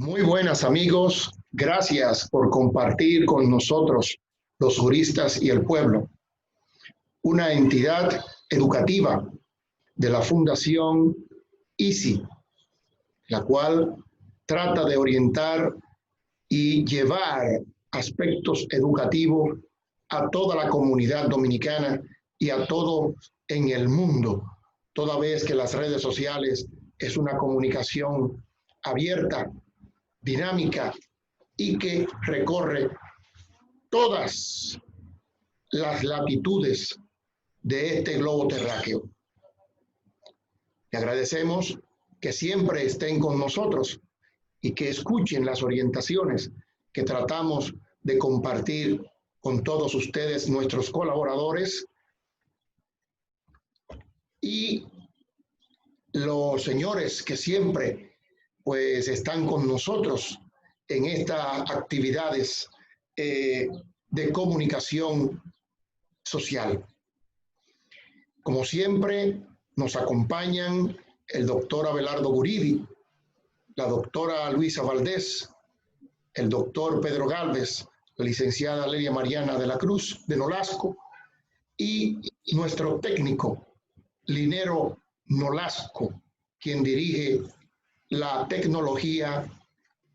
Muy buenas amigos, gracias por compartir con nosotros, los juristas y el pueblo, una entidad educativa de la Fundación ISI, la cual trata de orientar y llevar aspectos educativos a toda la comunidad dominicana y a todo en el mundo, toda vez que las redes sociales es una comunicación abierta, dinámica y que recorre todas las latitudes de este globo terráqueo. Le agradecemos que siempre estén con nosotros y que escuchen las orientaciones que tratamos de compartir con todos ustedes, nuestros colaboradores y los señores que siempre pues están con nosotros en estas actividades de comunicación social. Como siempre, nos acompañan el doctor Abelardo Guridi, la doctora Luisa Valdés, el doctor Pedro Gálvez, la licenciada Lelia Mariana de la Cruz de Nolasco y nuestro técnico Linero Nolasco, quien dirige la tecnología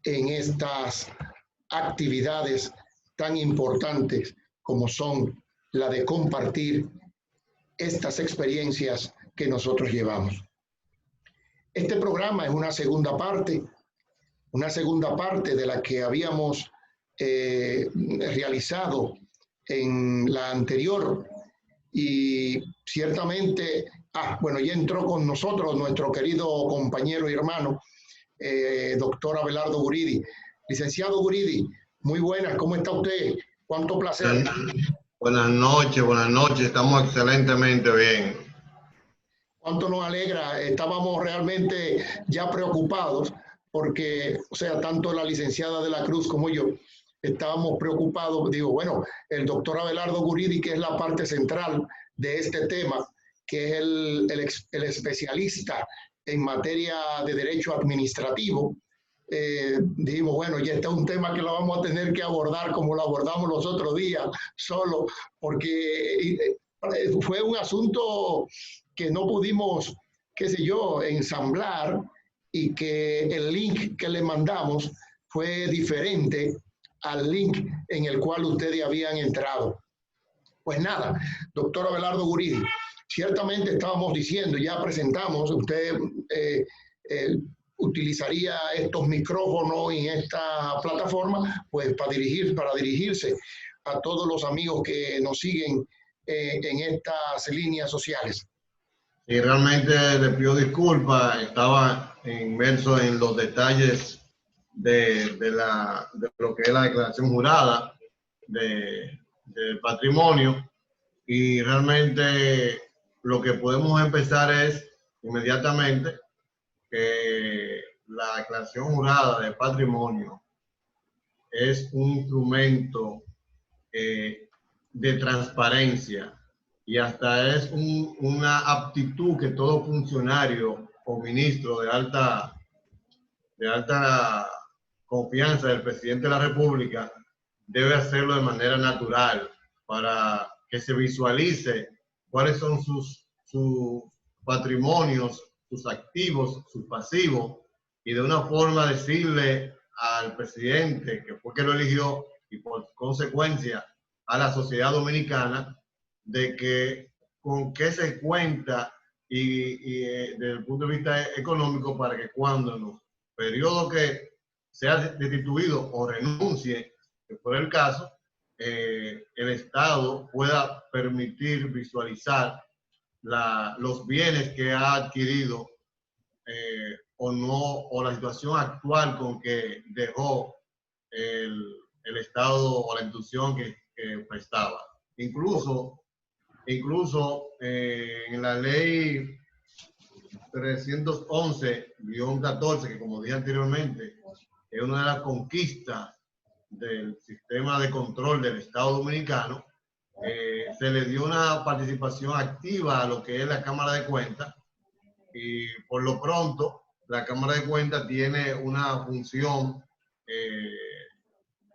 en estas actividades tan importantes como son la de compartir estas experiencias que nosotros llevamos. Este programa es una segunda parte de la que habíamos realizado en la anterior y ciertamente, bueno, ya entró con nosotros nuestro querido compañero y hermano, doctor Abelardo Guridi. Licenciado Guridi, muy buenas, ¿cómo está usted? Cuánto placer. Buenas noches, estamos excelentemente bien. Cuánto nos alegra, estábamos realmente ya preocupados porque, o sea, tanto la licenciada de la Cruz como yo estábamos preocupados. Digo, bueno, el doctor Abelardo Guridi, que es la parte central de este tema, que es el especialista en materia de derecho administrativo, dijimos, bueno, ya está un tema que lo vamos a tener que abordar como lo abordamos los otros días, solo, porque fue un asunto que no pudimos, qué sé yo, ensamblar y que el link que le mandamos fue diferente al link en el cual ustedes habían entrado. Pues nada, doctor Abelardo Guridi, ciertamente estábamos diciendo, ya presentamos, usted utilizaría estos micrófonos en esta plataforma, pues para dirigirse a todos los amigos que nos siguen en estas líneas sociales. Y realmente le pido disculpas, estaba inmerso en los detalles de lo que es la declaración jurada del patrimonio, y realmente lo que podemos empezar es inmediatamente que la declaración jurada de patrimonio es un instrumento de transparencia y hasta es una aptitud que todo funcionario o ministro de alta confianza del presidente de la República debe hacerlo de manera natural para que se visualice cuáles son sus patrimonios, sus activos, sus pasivos, y de una forma decirle al presidente, que fue que lo eligió, y por consecuencia a la sociedad dominicana, de que con qué se cuenta y desde el punto de vista económico, para que cuando en los periodos que sea destituido o renuncie, que fuera el caso, el Estado pueda permitir visualizar los bienes que ha adquirido o no, o la situación actual con que dejó el Estado o la institución que prestaba. Incluso en la ley 311-14, que como dije anteriormente, es una de las conquistas del sistema de control del Estado Dominicano, se le dio una participación activa a lo que es la Cámara de Cuentas, y por lo pronto la Cámara de Cuentas tiene una función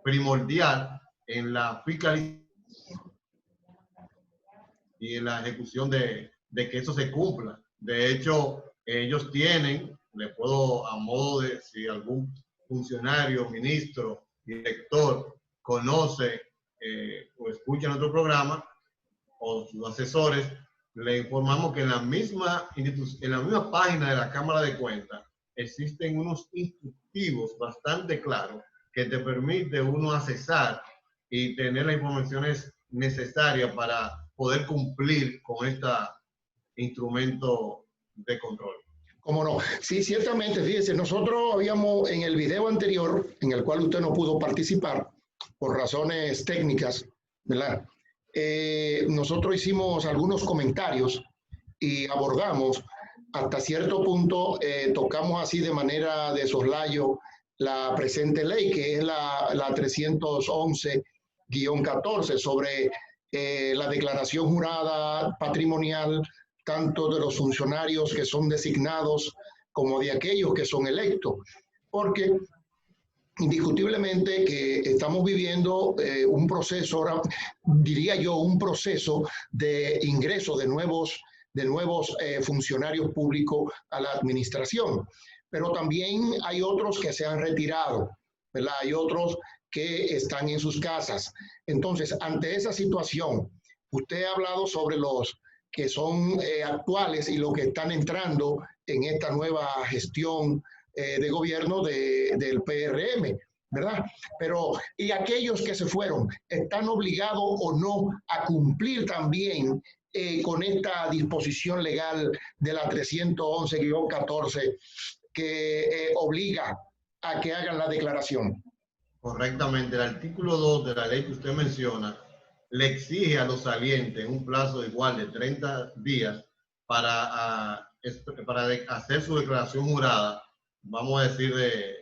primordial en la fiscalización y en la ejecución de que eso se cumpla. De hecho, ellos tienen, le puedo, a modo de si algún funcionario, ministro, director conoce o escucha nuestro programa, o sus asesores, le informamos que en la misma página de la Cámara de Cuentas existen unos instructivos bastante claros que te permite uno accesar y tener las informaciones necesarias para poder cumplir con este instrumento de control. ¿Cómo no? Sí, ciertamente, fíjese, nosotros habíamos en el video anterior, en el cual usted no pudo participar por razones técnicas, ¿verdad? Nosotros hicimos algunos comentarios y abordamos hasta cierto punto, tocamos así de manera de soslayo la presente ley, que es la 311-14 sobre la declaración jurada patrimonial, tanto de los funcionarios que son designados como de aquellos que son electos, porque indiscutiblemente que estamos viviendo un proceso, ahora diría yo, un proceso de ingreso de nuevos funcionarios públicos a la administración. Pero también hay otros que se han retirado, ¿verdad? Hay otros que están en sus casas. Entonces, ante esa situación, usted ha hablado sobre los que son actuales y los que están entrando en esta nueva gestión de gobierno del PRM, ¿verdad? Pero, ¿y aquellos que se fueron, están obligados o no a cumplir también con esta disposición legal de la 311-14 que obliga a que hagan la declaración? Correctamente, el artículo 2 de la ley que usted menciona le exige a los salientes un plazo igual de 30 días para hacer su declaración jurada, vamos a decir, de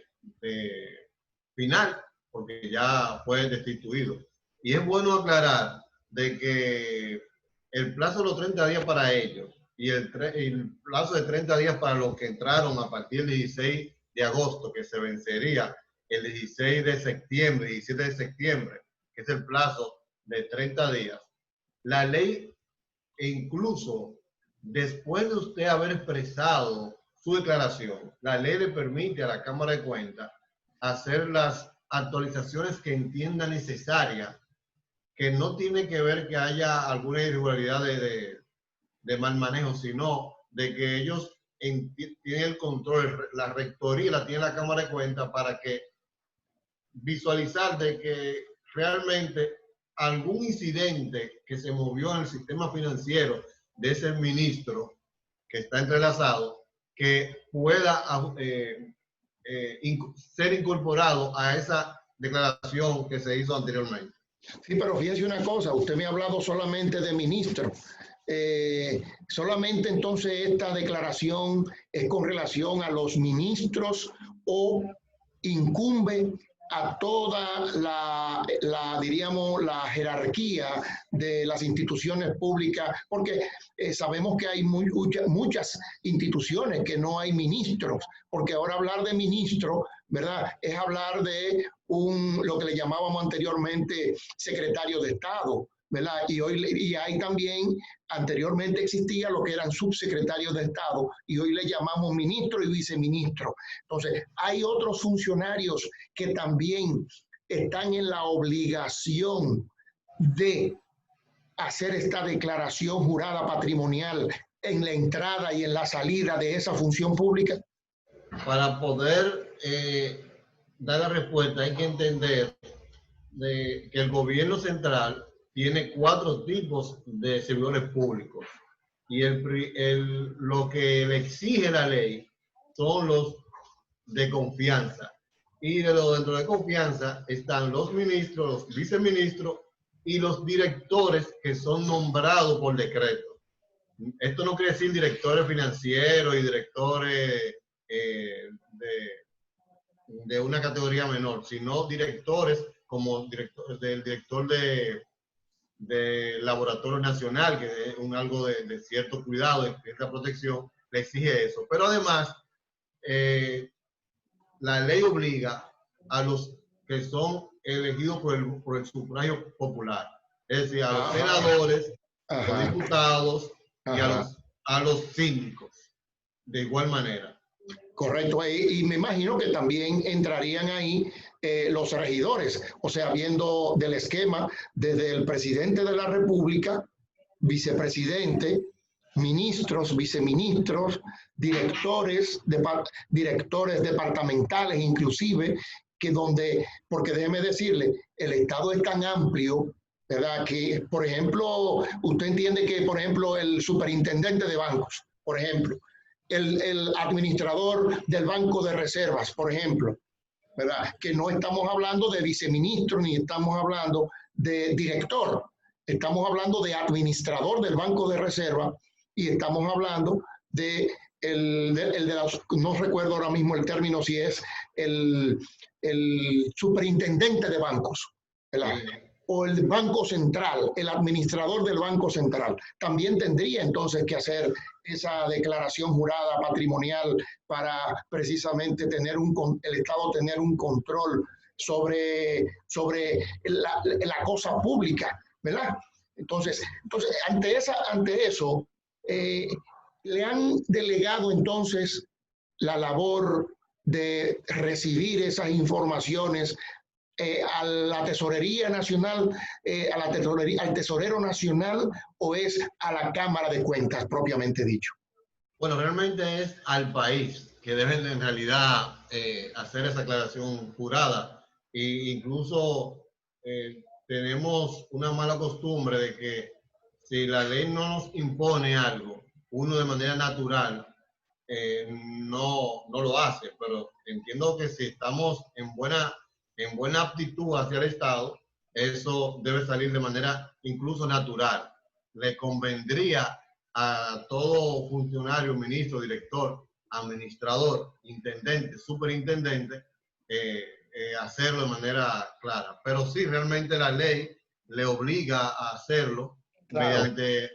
final, porque ya fue destituido. Y es bueno aclarar de que el plazo de los 30 días para ellos y el plazo de 30 días para los que entraron a partir del 16 de agosto, que se vencería el 16 de septiembre, 17 de septiembre, que es el plazo de 30 días. La ley, incluso después de usted haber expresado su declaración, la ley le permite a la Cámara de Cuentas hacer las actualizaciones que entienda necesarias, que no tiene que ver que haya alguna irregularidad de mal manejo, sino de que ellos tienen el control, la rectoría la tiene la Cámara de Cuentas para que visualizar de que realmente algún incidente que se movió en el sistema financiero de ese ministro que está entrelazado, que pueda ser incorporado a esa declaración que se hizo anteriormente. Sí, pero fíjese una cosa, usted me ha hablado solamente de ministro. Solamente entonces esta declaración es con relación a los ministros o incumbe a toda diríamos, la jerarquía de las instituciones públicas, porque sabemos que hay muchas instituciones que no hay ministros, porque ahora hablar de ministro, ¿verdad?, es hablar de lo que le llamábamos anteriormente secretario de Estado, ¿verdad? Y hay también, anteriormente existía lo que eran subsecretarios de Estado y hoy le llamamos ministro y viceministro. Entonces, hay otros funcionarios que también están en la obligación de hacer esta declaración jurada patrimonial en la entrada y en la salida de esa función pública. Para poder dar la respuesta hay que entender que el gobierno central tiene 4 tipos de servidores públicos y lo que le exige la ley son los de confianza, y dentro de confianza están los ministros, los viceministros y los directores que son nombrados por decreto. Esto no quiere decir directores financieros y directores de una categoría menor, sino directores como del director de Laboratorio Nacional, que es algo de cierto cuidado, de cierta protección, le exige eso. Pero además, la ley obliga a los que son elegidos por el sufragio popular, es decir, a los senadores, los diputados y a los síndicos, de igual manera. Correcto, y me imagino que también entrarían ahí los regidores, o sea, viendo del esquema desde el presidente de la República, vicepresidente, ministros, viceministros, directores departamentales inclusive, que donde, porque déjeme decirle, el Estado es tan amplio, ¿verdad? Que, por ejemplo, usted entiende que, por ejemplo, el superintendente de bancos, por ejemplo, el administrador del Banco de Reservas, por ejemplo, ¿verdad? Que no estamos hablando de viceministro ni estamos hablando de director, estamos hablando de administrador del Banco de Reserva y estamos hablando de no recuerdo ahora mismo el término, si es el superintendente de bancos, ¿verdad? O el Banco Central, el administrador del Banco Central. También tendría entonces que hacer esa declaración jurada patrimonial para precisamente tener el Estado tener un control sobre la cosa pública, ¿verdad? Entonces ante eso, le han delegado entonces la labor de recibir esas informaciones a la Tesorería Nacional, al Tesorero Nacional, o es a la Cámara de Cuentas propiamente dicho? Bueno, realmente es al país que deben en realidad hacer esa aclaración jurada. E incluso tenemos una mala costumbre de que si la ley no nos impone algo, uno de manera natural no lo hace, pero entiendo que si estamos en buena aptitud hacia el Estado, eso debe salir de manera incluso natural. Le convendría a todo funcionario, ministro, director, administrador, intendente, superintendente, hacerlo de manera clara. Pero sí, realmente la ley le obliga a hacerlo, claro, mediante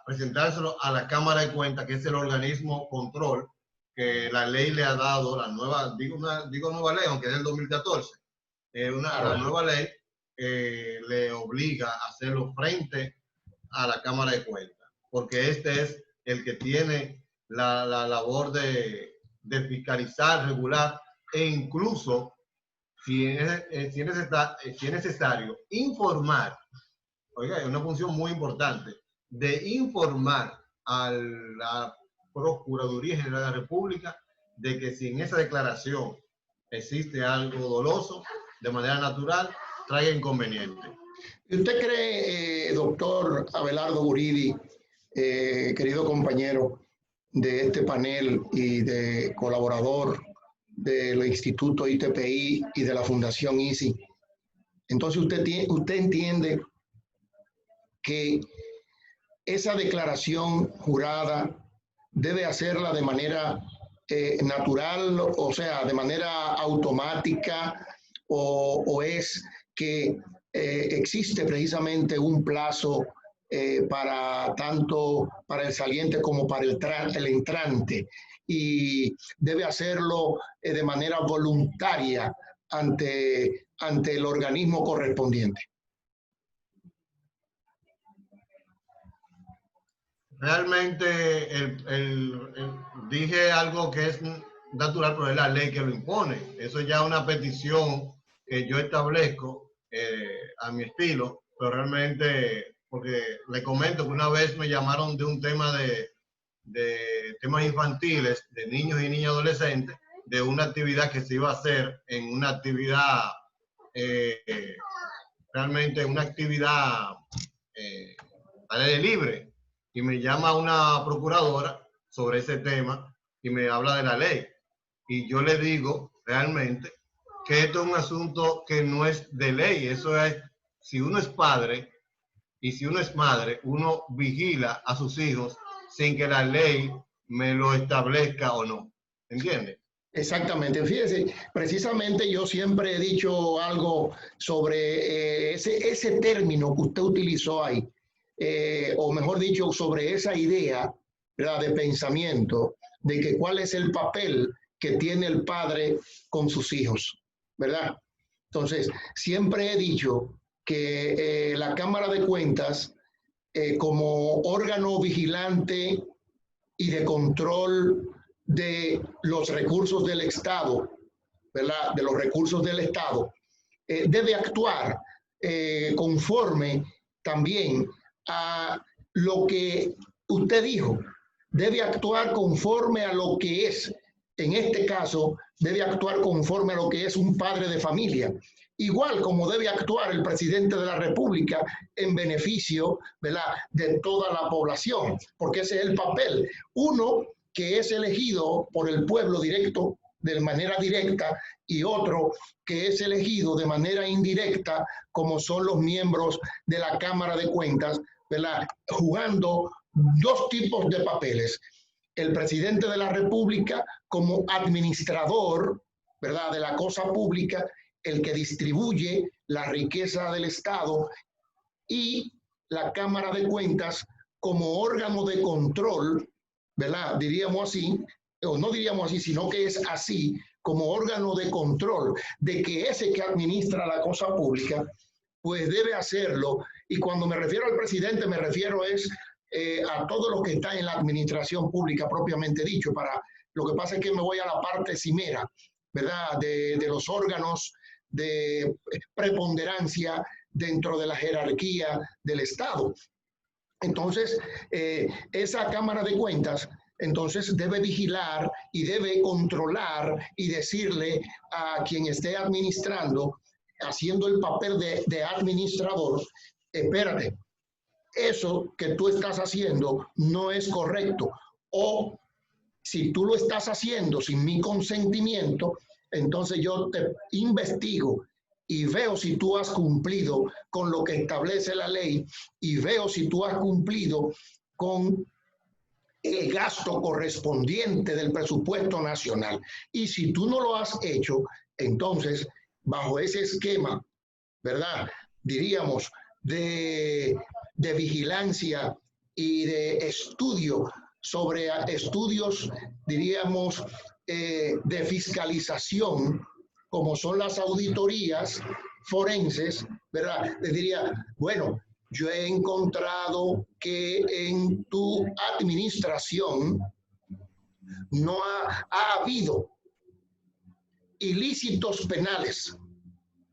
presentárselo a la Cámara de Cuentas, que es el organismo control que la ley le ha dado, la nueva, digo nueva ley, aunque es del 2014, la nueva ley le obliga a hacerlo frente a la Cámara de Cuentas, porque este es el que tiene la labor de fiscalizar, regular e incluso, si es necesario, informar. Oiga, es una función muy importante de informar a la Procuraduría General de la República de que si en esa declaración existe algo doloso, de manera natural, traiga inconveniente. ¿Usted cree, doctor Abelardo Guridi, querido compañero de este panel y de colaborador del Instituto ITPI y de la Fundación ISI, entonces usted entiende que esa declaración jurada debe hacerla de manera natural, o sea, de manera automática, o es que existe precisamente un plazo tanto para el saliente como para el entrante, y debe hacerlo de manera voluntaria ante el organismo correspondiente? Realmente dije algo que es natural, pero es la ley que lo impone. Eso ya es una petición que yo establezco a mi estilo, pero realmente, porque le comento que una vez me llamaron de un tema de temas infantiles, de niños y niñas adolescentes, de una actividad que se iba a hacer en una actividad, realmente una actividad al aire libre. Y me llama una procuradora sobre ese tema y me habla de la ley. Y yo le digo realmente que esto es un asunto que no es de ley. Eso es, si uno es padre y si uno es madre, uno vigila a sus hijos sin que la ley me lo establezca o no. ¿Entiende? Exactamente. Fíjese, precisamente yo siempre he dicho algo sobre ese término que usted utilizó ahí. O mejor dicho, sobre esa idea, ¿verdad?, de pensamiento, de que cuál es el papel que tiene el padre con sus hijos, ¿verdad? Entonces, siempre he dicho que la Cámara de Cuentas, como órgano vigilante y de control de los recursos del Estado, ¿verdad? De los recursos del Estado, debe actuar conforme también a lo que usted dijo, debe actuar conforme a lo que es, en este caso, debe actuar conforme a lo que es un padre de familia, igual como debe actuar el presidente de la República en beneficio, ¿verdad?, de toda la población, porque ese es el papel. Uno que es elegido por el pueblo directo, de manera directa, y otro que es elegido de manera indirecta, como son los miembros de la Cámara de Cuentas, ¿verdad?, jugando dos tipos de papeles. El presidente de la República como administrador, ¿verdad?, de la cosa pública, el que distribuye la riqueza del Estado, y la Cámara de Cuentas como órgano de control, ¿verdad?, diríamos así, o no diríamos así, sino que es así, como órgano de control de que ese que administra la cosa pública, pues debe hacerlo. Y cuando me refiero al presidente, me refiero a todo lo que está en la administración pública propiamente dicho. Lo que pasa es que me voy a la parte cimera, ¿verdad?, de los órganos de preponderancia dentro de la jerarquía del Estado. Entonces, esa Cámara de Cuentas, entonces, debe vigilar y debe controlar y decirle a quien esté administrando, haciendo el papel de administrador, espérate, eso que tú estás haciendo no es correcto. O si tú lo estás haciendo sin mi consentimiento, entonces yo te investigo y veo si tú has cumplido con lo que establece la ley y veo si tú has cumplido con el gasto correspondiente del presupuesto nacional. Y si tú no lo has hecho, entonces, bajo ese esquema, ¿verdad?, diríamos, de vigilancia y de estudio sobre estudios, diríamos, de fiscalización, como son las auditorías forenses, ¿verdad? Les diría, bueno, yo he encontrado que en tu administración no ha habido ilícitos penales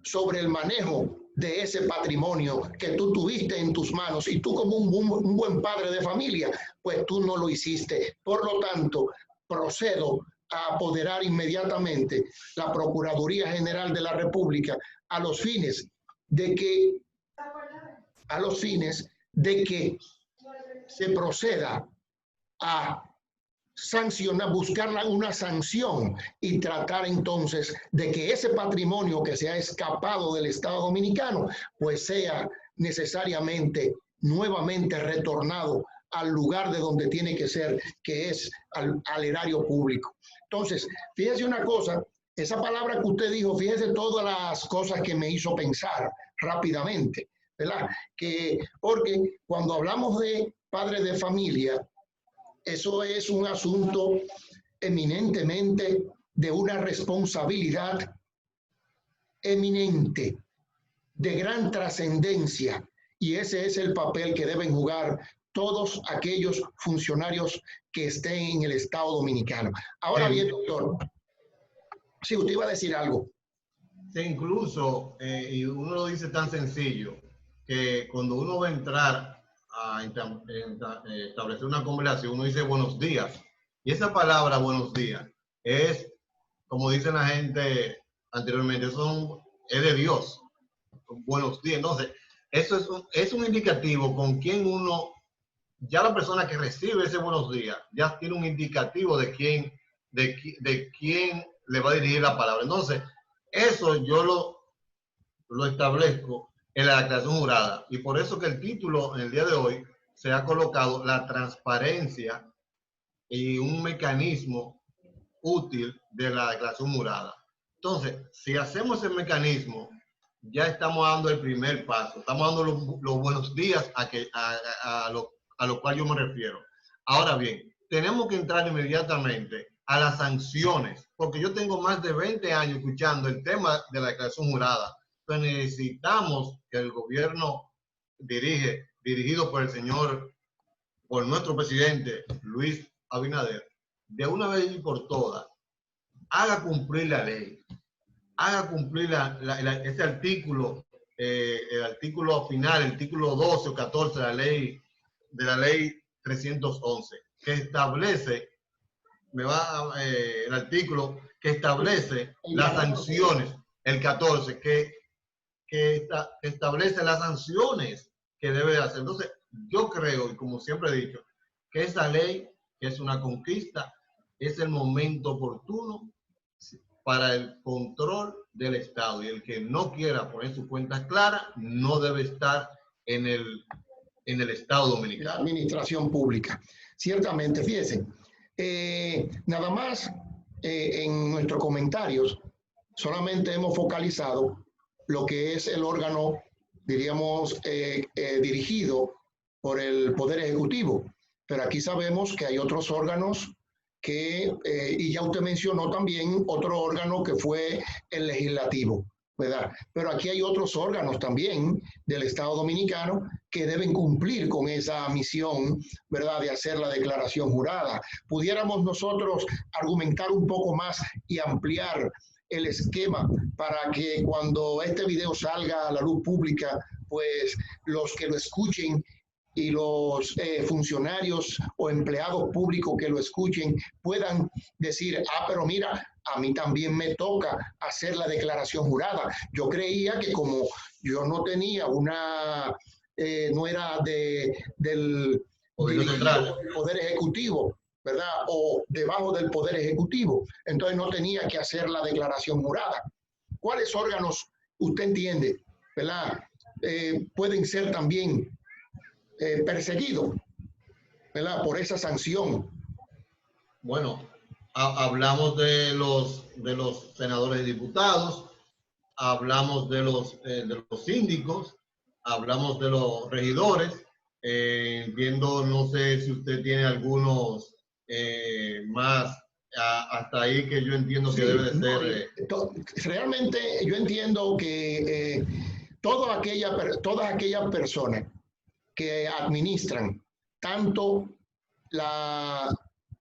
sobre el manejo de ese patrimonio que tú tuviste en tus manos, y tú como un buen padre de familia, pues tú no lo hiciste. Por lo tanto, procedo a apoderar inmediatamente la Procuraduría General de la República a los fines de que se proceda a sancionar, buscar una sanción y tratar entonces de que ese patrimonio que se ha escapado del Estado Dominicano pues sea necesariamente nuevamente retornado al lugar de donde tiene que ser, que es al erario público. Entonces, fíjese una cosa, esa palabra que usted dijo, fíjese todas las cosas que me hizo pensar rápidamente, ¿verdad? Porque cuando hablamos de padre de familia, eso es un asunto eminentemente de una responsabilidad eminente, de gran trascendencia, y ese es el papel que deben jugar todos aquellos funcionarios que estén en el Estado Dominicano. Ahora bien, doctor, si usted iba a decir algo. Sí, incluso, y uno lo dice tan sencillo, que cuando uno va a entrar a establecer una conversación, uno dice buenos días. Y esa palabra buenos días es, como dicen la gente anteriormente, es de Dios. Buenos días. Entonces, eso es un indicativo con quien uno, ya la persona que recibe ese buenos días, ya tiene un indicativo de quién le va a dirigir la palabra. Entonces, eso yo lo establezco en la declaración jurada, y por eso que el título en el día de hoy se ha colocado la transparencia y un mecanismo útil de la declaración jurada. Entonces, si hacemos ese mecanismo, ya estamos dando el primer paso, estamos dando los buenos días a lo cual yo me refiero. Ahora bien, tenemos que entrar inmediatamente a las sanciones, porque yo tengo más de 20 años escuchando el tema de la declaración jurada. Entonces necesitamos que el gobierno dirigido por nuestro presidente Luis Abinader, de una vez y por todas, haga cumplir la ley, haga cumplir ese artículo, el artículo final, el artículo 12 o 14 de la ley 311, que establece, el artículo que establece las sanciones, el 14, que establece las sanciones que debe hacer. Entonces, yo creo, y como siempre he dicho, que esa ley, que es una conquista, es el momento oportuno para el control del Estado. Y el que no quiera poner sus cuentas claras no debe estar en el Estado dominicano. La administración pública. Ciertamente, fíjense, nada más en nuestros comentarios solamente hemos focalizado lo que es el órgano, diríamos, dirigido por el Poder Ejecutivo. Pero aquí sabemos que hay otros órganos que, y ya usted mencionó también otro órgano que fue el legislativo, ¿verdad? Pero aquí hay otros órganos también del Estado Dominicano que deben cumplir con esa misión, ¿verdad?, de hacer la declaración jurada. Pudiéramos nosotros argumentar un poco más y ampliar el esquema para que cuando este video salga a la luz pública, pues los que lo escuchen y los funcionarios o empleados públicos que lo escuchen puedan decir, pero mira, a mí también me toca hacer la declaración jurada. Yo creía que como yo no tenía no era del Poder Ejecutivo, ¿verdad? O debajo del Poder Ejecutivo, entonces no tenía que hacer la declaración jurada. ¿Cuáles órganos usted entiende, ¿verdad? Pueden ser también perseguidos, ¿verdad?, por esa sanción. Bueno, hablamos de los senadores y diputados, hablamos de los síndicos, hablamos de los regidores, viendo, no sé si usted tiene algunos más hasta ahí que yo entiendo que debe de ser. Realmente yo entiendo que todas aquellas personas que administran tanto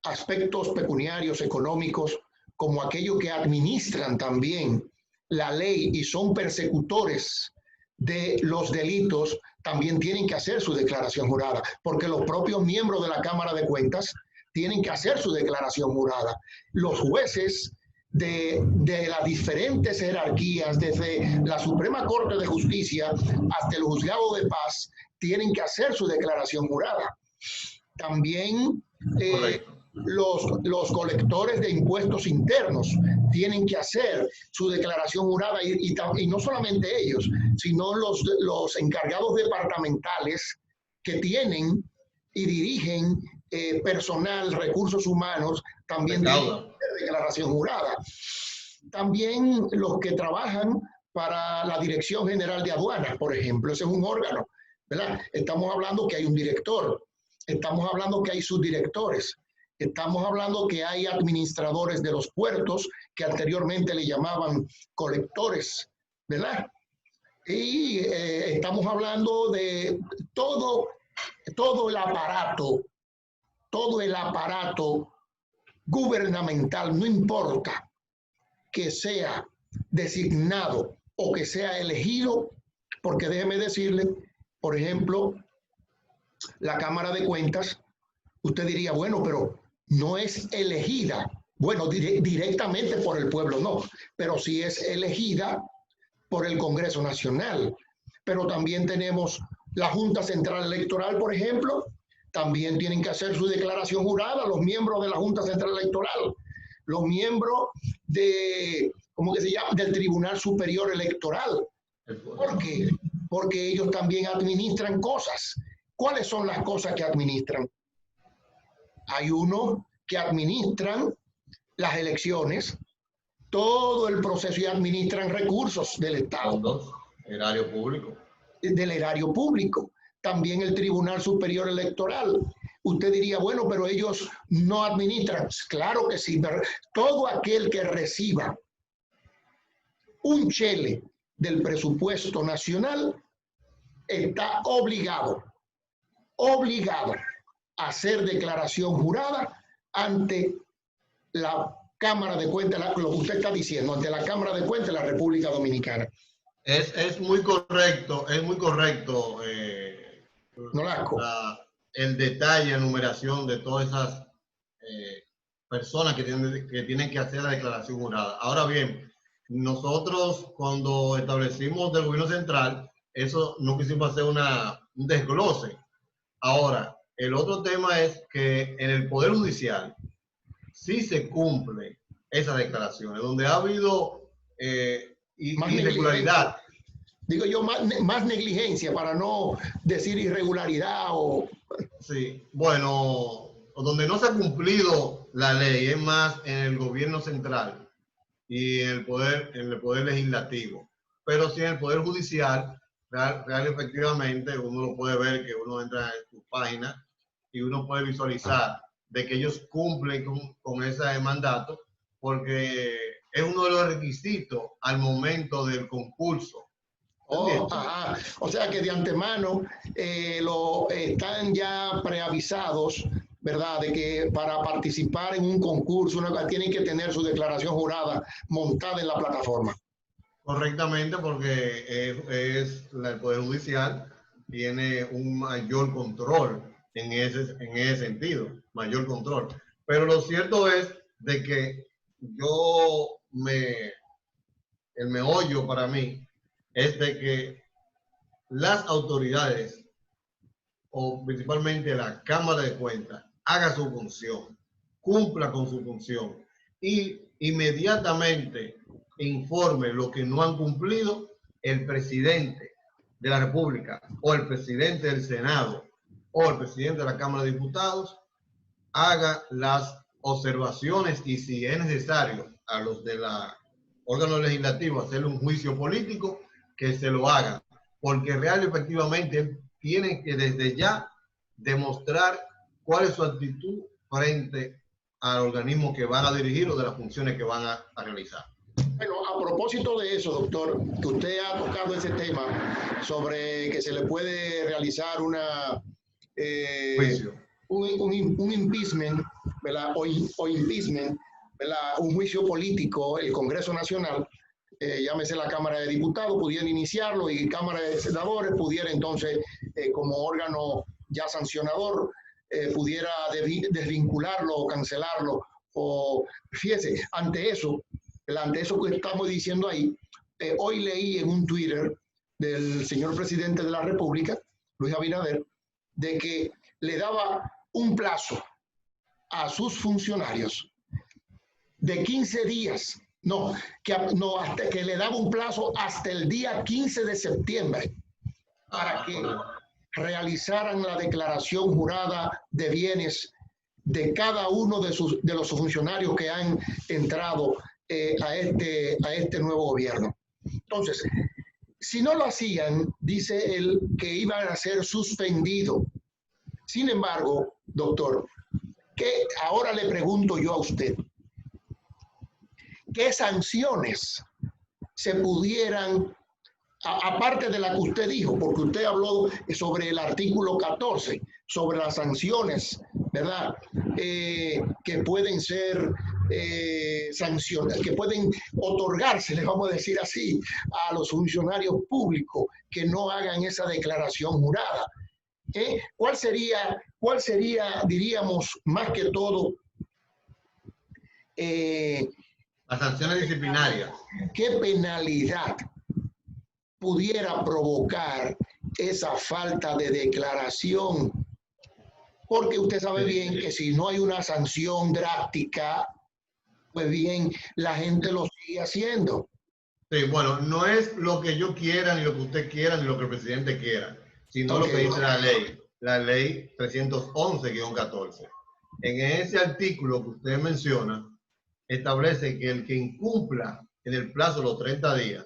aspectos pecuniarios, económicos, como aquellos que administran también la ley y son persecutores de los delitos, también tienen que hacer su declaración jurada, porque los propios miembros de la Cámara de Cuentas tienen que hacer su declaración jurada. Los jueces de las diferentes jerarquías, desde la Suprema Corte de Justicia hasta el Juzgado de Paz, tienen que hacer su declaración jurada. También los colectores de impuestos internos tienen que hacer su declaración jurada y no solamente ellos, sino los encargados departamentales que tienen y dirigen personal, recursos humanos, también tienen que hacer declaración jurada. También los que trabajan para la Dirección General de Aduanas, por ejemplo, ese es un órgano, ¿verdad? Estamos hablando que hay un director, estamos hablando que hay subdirectores, estamos hablando que hay administradores de los puertos que anteriormente le llamaban colectores, ¿verdad? Y estamos hablando de todo el aparato gubernamental, no importa que sea designado o que sea elegido, porque déjeme decirle, por ejemplo, la Cámara de Cuentas, usted diría, bueno, pero no es elegida, bueno, directamente por el pueblo no, pero sí es elegida por el Congreso Nacional. Pero también tenemos la Junta Central Electoral, por ejemplo, también tienen que hacer su declaración jurada, los miembros de la Junta Central Electoral, los miembros ¿cómo que se llama?, del Tribunal Superior Electoral. ¿Por qué? Porque ellos también administran cosas. ¿Cuáles son las cosas que administran? Hay unos que administran las elecciones, todo el proceso, y administran recursos del Estado. Fondos, erario público. Del erario público. También el Tribunal Superior Electoral. usted diría, bueno, pero ellos no administran. Claro que sí, pero todo aquel que reciba un chele del presupuesto nacional está obligado a hacer declaración jurada ante la Cámara de Cuentas, lo que usted está diciendo, ante la Cámara de Cuentas de la República Dominicana. Es muy correcto, Nolasco. El detalle, la numeración de todas esas personas que tienen que hacer la declaración jurada. Ahora bien, nosotros cuando establecimos del gobierno central, eso no quisimos hacer un desglose. Ahora, el otro tema es que en el Poder Judicial sí se cumple esas declaraciones, donde ha habido irregularidad. Digo yo, más negligencia, para no decir irregularidad o... Sí, bueno, donde no se ha cumplido la ley es más en el gobierno central y en el poder legislativo. Pero sí en el Poder Judicial, real efectivamente, uno lo puede ver, que uno entra en su página y uno puede visualizar de que ellos cumplen con ese mandato, porque es uno de los requisitos al momento del concurso. O sea que de antemano están ya preavisados, ¿verdad? De que para participar en un concurso tienen que tener su declaración jurada montada en la plataforma. Correctamente, porque el Poder Judicial tiene un mayor control en ese sentido, mayor control. Pero lo cierto es de que el meollo para mí es de que las autoridades, o principalmente la Cámara de Cuentas, haga su función, cumpla con su función y inmediatamente informe lo que no han cumplido el presidente de la República o el presidente del Senado o el presidente de la Cámara de Diputados, haga las observaciones y si es necesario a los de la órgano legislativo hacerle un juicio político, que se lo hagan, porque real efectivamente tienen que desde ya demostrar cuál es su actitud frente al organismo que van a dirigir o de las funciones que van a realizar. Bueno, a propósito de eso, doctor, que usted ha tocado ese tema sobre que se le puede realizar un impeachment, ¿verdad? O impeachment, ¿verdad? Un juicio político, el Congreso Nacional, llámese la Cámara de Diputados, pudieran iniciarlo y Cámara de Senadores pudiera entonces, como órgano ya sancionador, pudiera desvincularlo o cancelarlo. O, fíjese, ante eso que estamos diciendo ahí, hoy leí en un Twitter del señor presidente de la República, Luis Abinader, de que le daba un plazo a sus funcionarios de 15 días, hasta que le daba un plazo hasta el día 15 de septiembre para que realizaran la declaración jurada de bienes de cada uno de los funcionarios que han entrado a este nuevo gobierno. Entonces, si no lo hacían, dice él que iban a ser suspendidos. Sin embargo, doctor, que ahora le pregunto yo a usted, ¿qué sanciones se pudieran, aparte de la que usted dijo, porque usted habló sobre el artículo 14, sobre las sanciones, ¿verdad? Que pueden ser sanciones, que pueden otorgarse, les vamos a decir así, a los funcionarios públicos que no hagan esa declaración jurada. ¿Cuál sería, diríamos, más que todo, las sanciones disciplinarias? ¿Qué penalidad pudiera provocar esa falta de declaración? Porque usted sabe bien que si no hay una sanción drástica, pues bien, la gente lo sigue haciendo. Sí, bueno, no es lo que yo quiera, ni lo que usted quiera, ni lo que el presidente quiera, sino lo que dice la ley 311-14. En ese artículo que usted menciona, establece que el que incumpla en el plazo de los 30 días,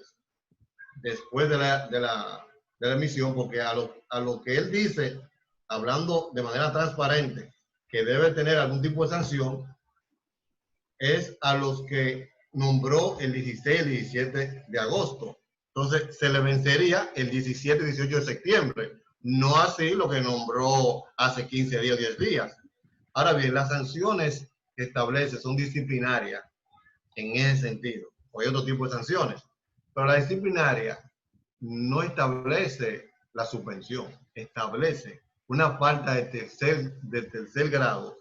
después de la emisión, porque a lo que él dice, hablando de manera transparente, que debe tener algún tipo de sanción es a los que nombró el 16 y el 17 de agosto. Entonces, se le vencería el 17 y 18 de septiembre. No así lo que nombró hace 15 días o 10 días. Ahora bien, las sanciones que establece son disciplinarias en ese sentido. O hay otro tipo de sanciones. Pero la disciplinaria no establece la suspensión, establece una falta de tercer grado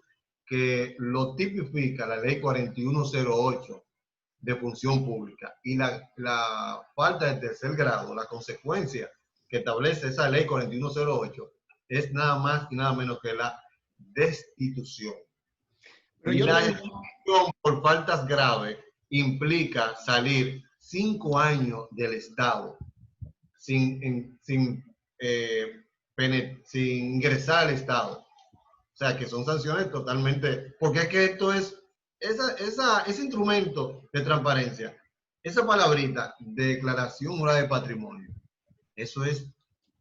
que lo tipifica la ley 4108 de función pública. Y la falta de tercer grado, la consecuencia que establece esa ley 4108 es nada más y nada menos que la destitución. Pero Y yo la tengo... destitución por faltas graves implica salir 5 años del Estado sin ingresar al Estado. O sea, que son sanciones totalmente... Porque es que esto es... ese instrumento de transparencia, esa palabrita, declaración jurada de patrimonio, eso es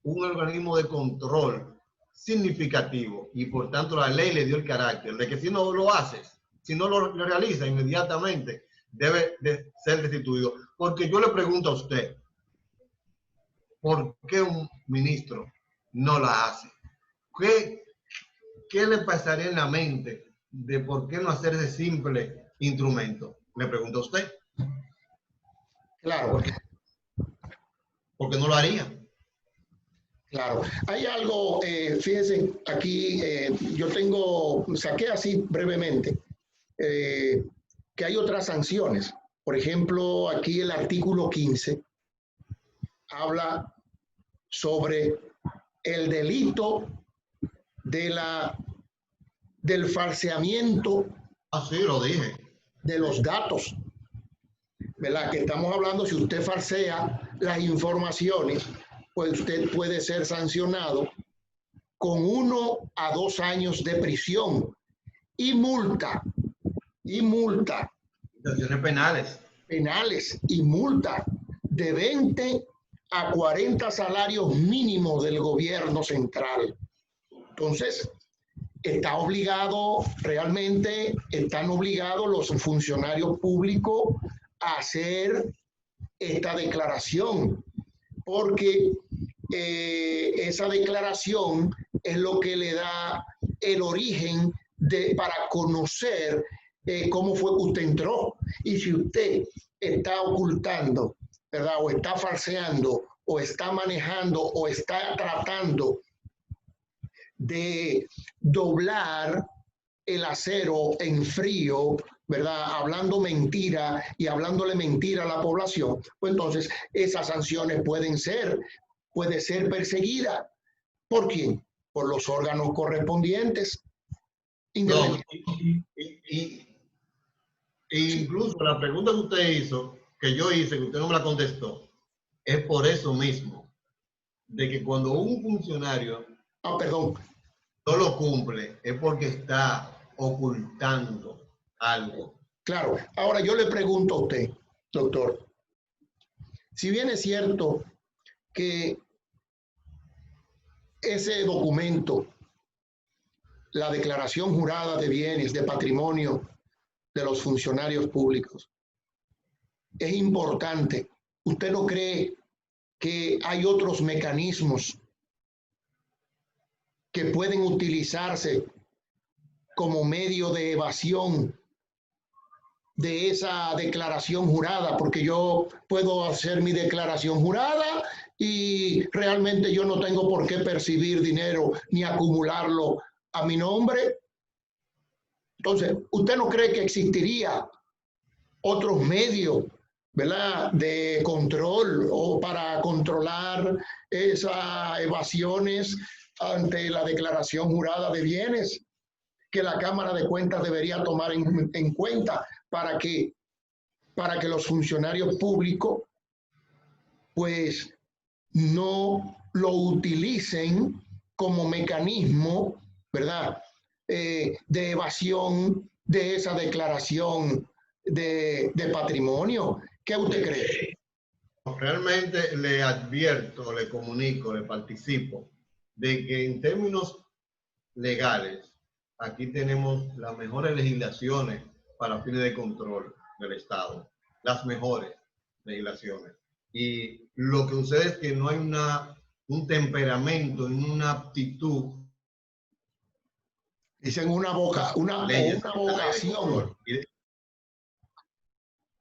un organismo de control significativo y por tanto la ley le dio el carácter de que si no lo haces, si no lo realiza inmediatamente, debe de ser destituido. Porque yo le pregunto a usted, ¿por qué un ministro no la hace? ¿Qué le pasaría en la mente de por qué no hacer ese simple instrumento? Le pregunto a usted. Claro. Porque no lo haría. Claro, hay algo, fíjense, aquí yo saqué así brevemente, que hay otras sanciones. Por ejemplo, aquí el artículo 15 habla sobre el delito del falseamiento. Sí, lo dije. De los datos, ¿verdad? Que estamos hablando, si usted falsea las informaciones, pues usted puede ser sancionado con 1 a 2 años de prisión y multa, Sanciones penales y multa de 20 a 40 salarios mínimos del gobierno central. Entonces, están obligados los funcionarios públicos a hacer esta declaración, porque esa declaración es lo que le da el origen para conocer cómo fue que usted entró. Y si usted está ocultando, ¿verdad? O está falseando, o está manejando, o está tratando de doblar el acero en frío, ¿verdad? Hablando mentira y hablándole mentira a la población, pues entonces esas sanciones puede ser perseguida. ¿Por quién? Por los órganos correspondientes. No, incluso la pregunta que usted hizo, que yo hice, que usted no me la contestó, es por eso mismo, de que cuando un funcionario no lo cumple, es porque está ocultando algo. Claro. Ahora yo le pregunto a usted, doctor, si bien es cierto que ese documento, la declaración jurada de bienes, de patrimonio de los funcionarios públicos, es importante, ¿usted no cree que hay otros mecanismos que pueden utilizarse como medio de evasión de esa declaración jurada? Porque yo puedo hacer mi declaración jurada y realmente yo no tengo por qué percibir dinero ni acumularlo a mi nombre. Entonces, ¿usted no cree que existiría otros medios, ¿verdad?, de control o para controlar esas evasiones ante la declaración jurada de bienes que la Cámara de Cuentas debería tomar en cuenta para que los funcionarios públicos pues no lo utilicen como mecanismo, ¿verdad?, de evasión de esa declaración de patrimonio? ¿Qué usted cree? Realmente le advierto, le comunico, le participo de que en términos legales aquí tenemos las mejores legislaciones para fines de control del Estado, las mejores legislaciones. Y lo que sucede es que no hay un temperamento, una aptitud. Dicen una vocación.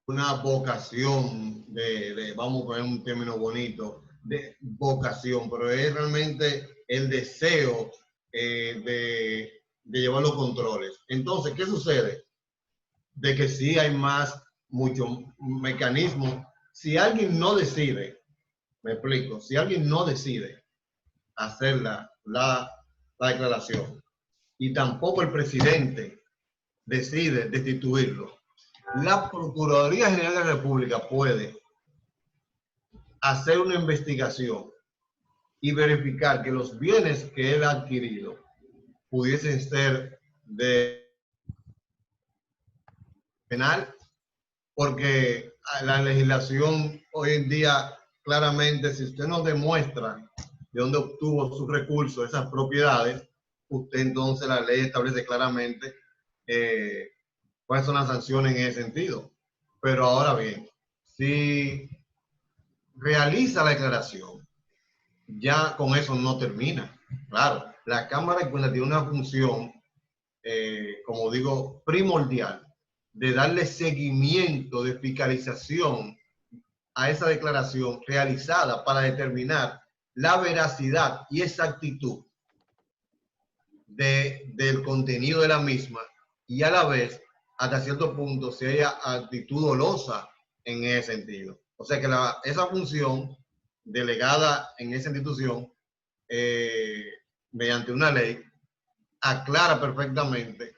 Una vocación vamos a poner un término bonito, de vocación, pero es realmente el deseo de llevar los controles. Entonces, ¿qué sucede? De que sí hay muchos mecanismos. Si alguien no decide, me explico, si alguien no decide hacer la declaración y tampoco el presidente decide destituirlo, la Procuraduría General de la República puede hacer una investigación y verificar que los bienes que él ha adquirido pudiesen ser de penal, porque la legislación hoy en día claramente, si usted no demuestra de dónde obtuvo sus recursos, esas propiedades, usted entonces la ley establece claramente cuáles son las sanciones en ese sentido. Pero ahora bien, si realiza la declaración, ya con eso no termina. Claro, la Cámara de Cuentas tiene una función, como digo, primordial, de darle seguimiento, de fiscalización a esa declaración realizada para determinar la veracidad y exactitud del contenido de la misma, y a la vez, hasta cierto punto, si hay actitud dolosa en ese sentido. O sea que esa función delegada en esa institución, mediante una ley, aclara perfectamente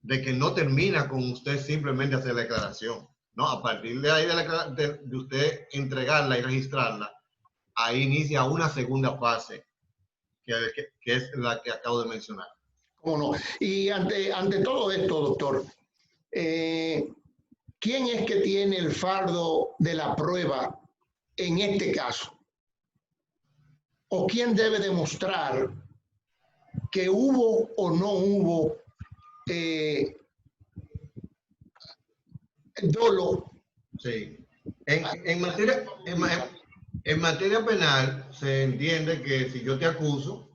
de que no termina con usted simplemente hacer la declaración. No, a partir de ahí de usted entregarla y registrarla, ahí inicia una segunda fase, que es la que acabo de mencionar. ¿Cómo no? Y ante todo esto, doctor, ¿quién es que tiene el fardo de la prueba en este caso? ¿O quién debe demostrar que hubo o no hubo dolo? Sí. En materia penal se entiende que si yo te acuso,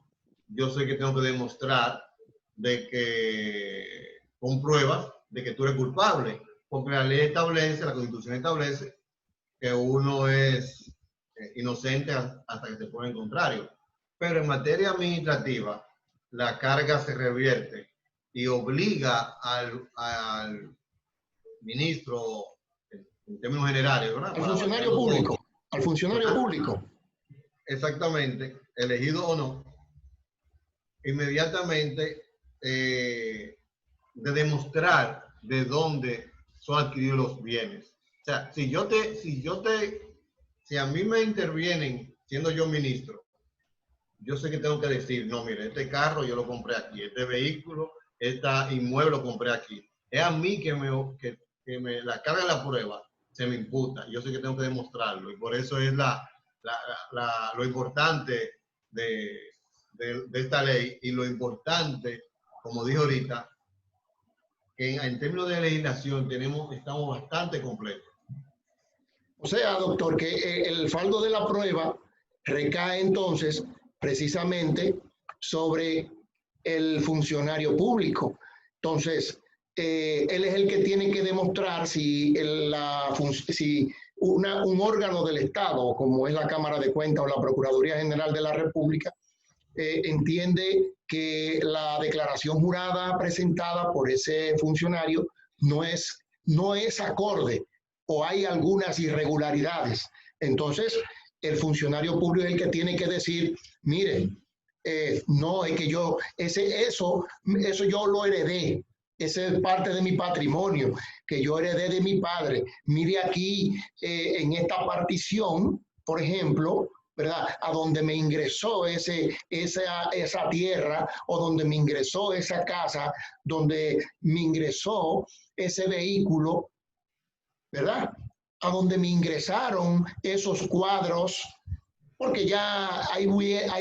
yo sé que tengo que demostrar de que con pruebas de que tú eres culpable, porque la ley establece, la Constitución establece que uno es inocente hasta que se pone en contrario. Pero en materia administrativa, la carga se revierte y obliga al ministro, en términos generales, ¿verdad? Al funcionario público. Al funcionario público. Exactamente, elegido o no, inmediatamente de demostrar de dónde son adquiridos los bienes. O sea, si a mí me intervienen siendo yo ministro, yo sé que tengo que decir, no, mire, este carro yo lo compré aquí, este vehículo, este inmueble lo compré aquí. Es a mí que la carga de la prueba se me imputa. Yo sé que tengo que demostrarlo, y por eso es lo importante de esta ley, y lo importante, como dije ahorita, que en términos de legislación estamos bastante completos. O sea, doctor, que el fardo de la prueba recae entonces precisamente sobre el funcionario público. Entonces, él es el que tiene que demostrar si un órgano del Estado, como es la Cámara de Cuentas o la Procuraduría General de la República, entiende que la declaración jurada presentada por ese funcionario no es acorde o hay algunas irregularidades. Entonces, el funcionario público es el que tiene que decir, mire, no, es que eso yo lo heredé. Esa es parte de mi patrimonio que yo heredé de mi padre. Mire aquí, en esta partición, por ejemplo, ¿verdad? A donde me ingresó esa tierra, o donde me ingresó esa casa, donde me ingresó ese vehículo, ¿verdad? A donde me ingresaron esos cuadros, porque ya hay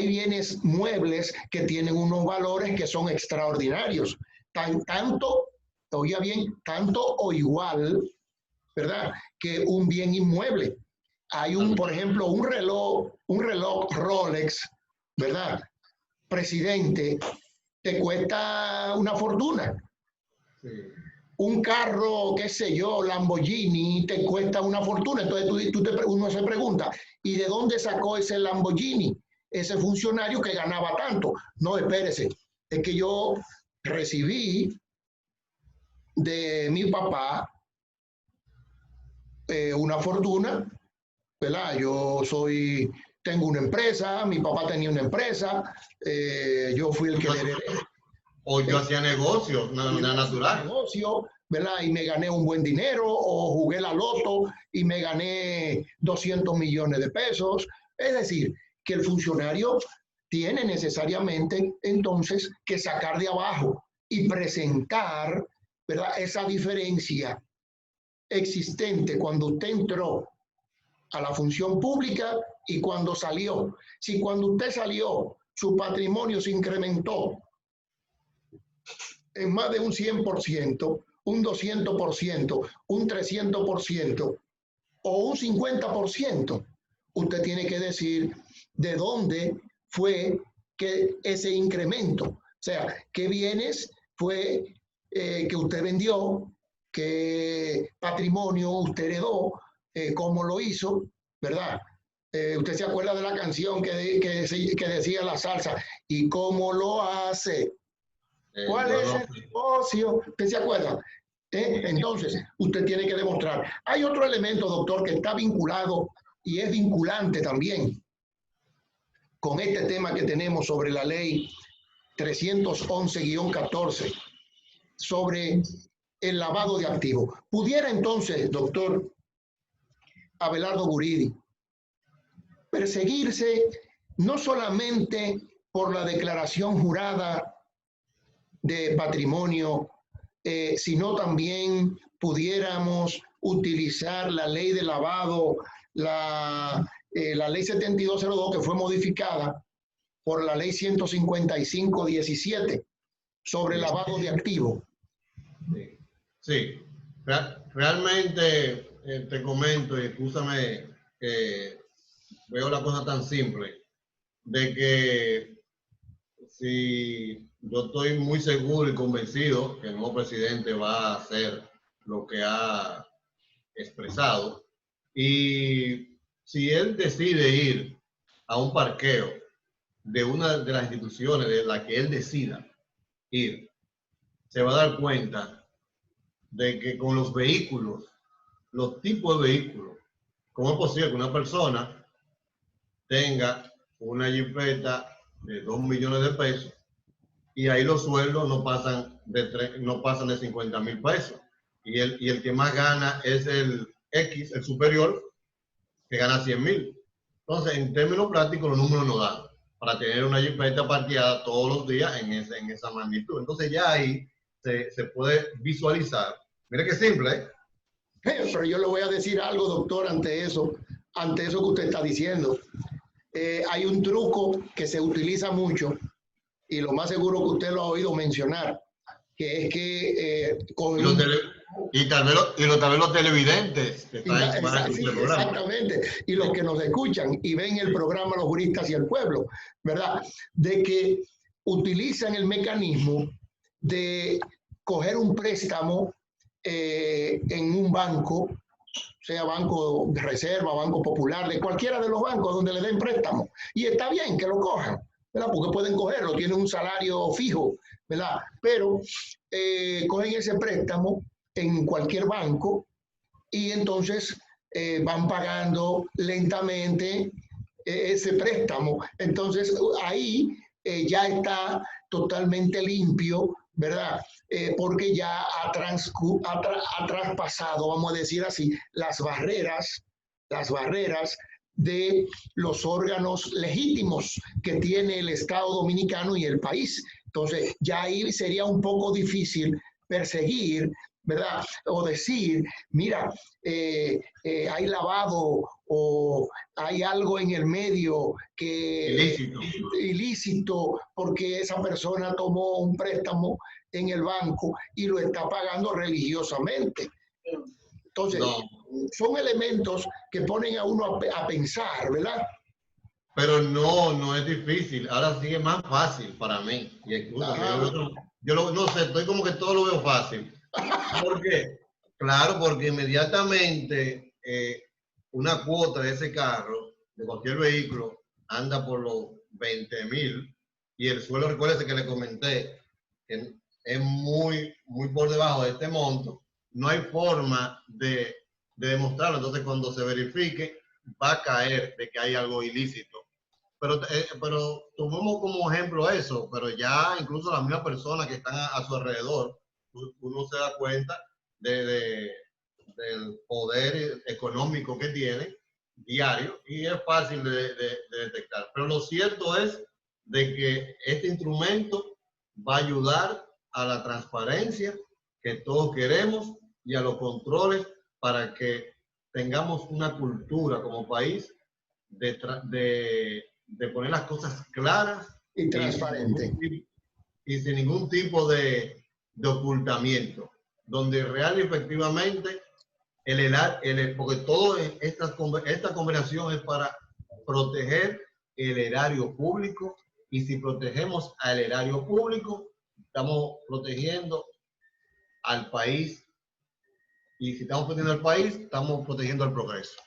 bienes muebles que tienen unos valores que son extraordinarios. tanto, oiga bien, tanto o igual, ¿verdad?, que un bien inmueble. Hay por ejemplo, un reloj Rolex, ¿verdad?, presidente, te cuesta una fortuna. Sí. Un carro, qué sé yo, Lamborghini, te cuesta una fortuna. Entonces uno se pregunta, ¿y de dónde sacó ese Lamborghini ese funcionario que ganaba tanto? No, espérese, es que yo recibí de mi papá una fortuna, ¿verdad? Tengo una empresa, mi papá tenía una empresa, yo fui el que le heredé. O yo hacía negocios, natural. Negocio, ¿verdad? Y me gané un buen dinero, o jugué la loto y me gané 200 millones de pesos. Es decir, que el funcionario tiene necesariamente entonces que sacar de abajo y presentar, ¿verdad?, esa diferencia existente cuando usted entró a la función pública y cuando salió. Si cuando usted salió su patrimonio se incrementó en más de un 100%, un 200%, un 300% o un 50%, usted tiene que decir de dónde fue que ese incremento, o sea, qué bienes fue que usted vendió, qué patrimonio usted heredó, cómo lo hizo, ¿verdad? Usted se acuerda de la canción que decía la salsa, ¿y cómo lo hace? ¿Cuál es el negocio? ¿Usted se acuerda? Entonces, usted tiene que demostrar. Hay otro elemento, doctor, que está vinculado y es vinculante también con este tema que tenemos sobre la ley 311-14, sobre el lavado de activos. ¿Pudiera entonces, doctor Abelardo Guridi, perseguirse no solamente por la declaración jurada de patrimonio, sino también pudiéramos utilizar la ley de lavado, la ley 7202, que fue modificada por la ley 155-17 sobre lavado de activos? Sí. Realmente te comento, y escúchame, veo la cosa tan simple, de que si yo estoy muy seguro y convencido que el nuevo presidente va a hacer lo que ha expresado, y si él decide ir a un parqueo de una de las instituciones de la que él decida ir, se va a dar cuenta de que con los vehículos, los tipos de vehículos, ¿cómo es posible que una persona tenga una jipeta de 2 millones de pesos y ahí los sueldos no pasan de 50,000 pesos? Y el que más gana es el X, el superior, que gana 100,000. Entonces, en términos prácticos, los números no dan para tener una jipeta parqueada todos los días en esa magnitud. Entonces, ya ahí se puede visualizar. Mire qué simple, ¿eh? Pero yo le voy a decir algo, doctor, ante eso que usted está diciendo. Hay un truco que se utiliza mucho, y lo más seguro que usted lo ha oído mencionar, que es que y tal vez los televidentes que están sí, exactamente, y los que nos escuchan y ven el programa Los Juristas y el Pueblo, ¿verdad?, de que utilizan el mecanismo de coger un préstamo en un banco, sea Banco de Reserva, Banco Popular, de cualquiera de los bancos donde le den préstamo. Y está bien que lo cojan, ¿verdad?, porque pueden cogerlo, tienen un salario fijo, ¿verdad? Pero cogen ese préstamo en cualquier banco y entonces van pagando lentamente ese préstamo. Entonces ahí ya está totalmente limpio, ¿verdad? Porque ya ha traspasado, vamos a decir así, las barreras de los órganos legítimos que tiene el Estado Dominicano y el país. Entonces, ya ahí sería un poco difícil perseguir, ¿verdad?, o decir, mira, hay lavado o hay algo en el medio que ilícito, porque esa persona tomó un préstamo en el banco y lo está pagando religiosamente. Entonces, no. son elementos que ponen a uno a pensar, ¿verdad? Pero no es difícil. Ahora sí es más fácil para mí. Y incluso no sé, estoy como que todo lo veo fácil. ¿Por qué? Claro, porque inmediatamente una cuota de ese carro, de cualquier vehículo, anda por los 20,000 y el suelo, recuérdese que le comenté, que es muy por debajo de este monto. No hay forma de demostrarlo. Entonces, cuando se verifique, va a caer de que hay algo ilícito. Pero tomemos como ejemplo eso, pero ya incluso las mismas personas que están a su alrededor, uno se da cuenta del poder económico que tiene diario y es fácil de detectar. Pero lo cierto es de que este instrumento va a ayudar a la transparencia que todos queremos y a los controles para que tengamos una cultura como país de poner las cosas claras y transparente. Y sin ningún tipo de ocultamiento, donde real y efectivamente porque toda esta conversación es para proteger el erario público, y si protegemos al erario público, estamos protegiendo al país, y si estamos protegiendo al país, estamos protegiendo al progreso.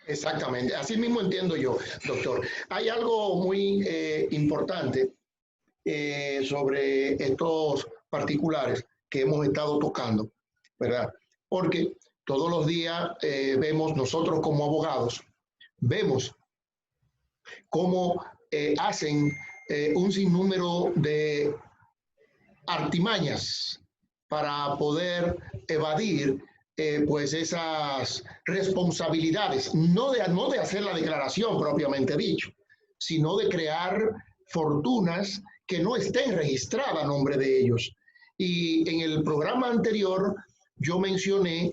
Exactamente, así mismo entiendo yo, doctor. Hay algo muy importante sobre estos particulares que hemos estado tocando, ¿verdad? Porque todos los días vemos, nosotros como abogados, vemos cómo hacen un sinnúmero de artimañas para poder evadir pues esas responsabilidades, no de hacer la declaración propiamente dicho, sino de crear fortunas que no estén registradas a nombre de ellos. Y en el programa anterior yo mencioné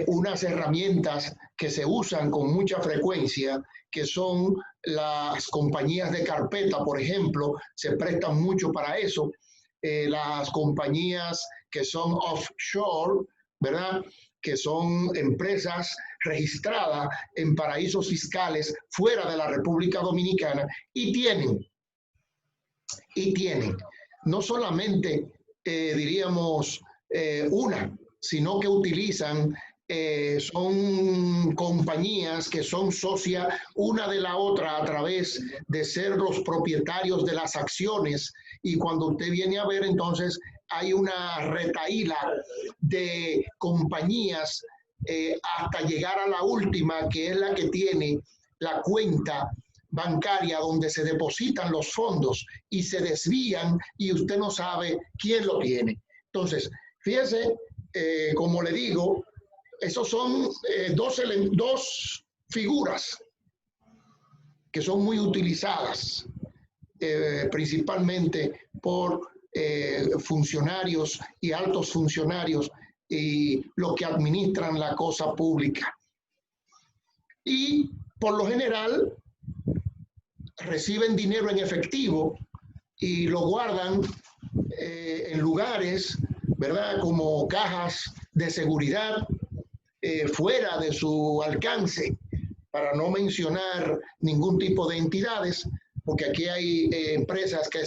unas herramientas que se usan con mucha frecuencia, que son las compañías de carpeta, por ejemplo, se prestan mucho para eso. Las compañías que son offshore, ¿verdad? Que son empresas registradas en paraísos fiscales fuera de la República Dominicana y tienen no solamente, diríamos, una, sino que utilizan, son compañías que son socias una de la otra a través de ser los propietarios de las acciones, y cuando usted viene a ver, entonces hay una retahíla de compañías hasta llegar a la última, que es la que tiene la cuenta bancaria donde se depositan los fondos y se desvían y usted no sabe quién lo tiene. Entonces, fíjese, como le digo, esos son dos figuras que son muy utilizadas, principalmente por funcionarios y altos funcionarios y los que administran la cosa pública. Y por lo general reciben dinero en efectivo y lo guardan en lugares, ¿verdad?, como cajas de seguridad fuera de su alcance, para no mencionar ningún tipo de entidades, porque aquí hay empresas que